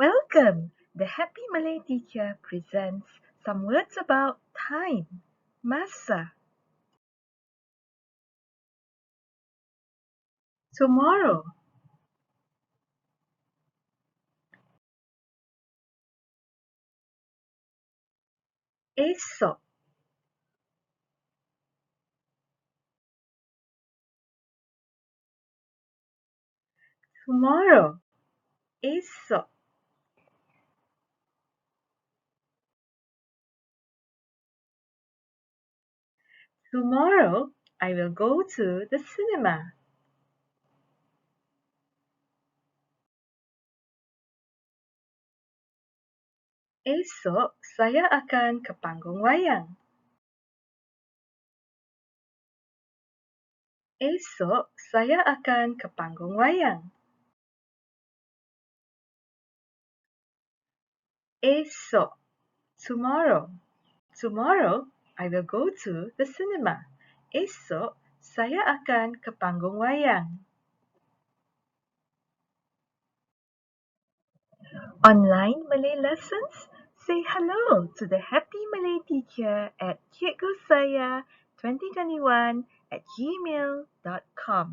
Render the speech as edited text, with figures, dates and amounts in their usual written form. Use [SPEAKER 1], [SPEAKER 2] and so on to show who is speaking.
[SPEAKER 1] Welcome! The Happy Malay teacher presents some words about time. Masa. Tomorrow. Esok. Tomorrow. Esok. Tomorrow, I will go to the cinema. Esok, saya akan ke panggung wayang. Esok, saya akan ke panggung wayang. Esok. Tomorrow. Tomorrow, I will go to the cinema. Esok, saya akan ke panggung wayang. Online Malay lessons? Say hello to the Happy Malay teacher at Cikgu Saya 2021 at gmail.com.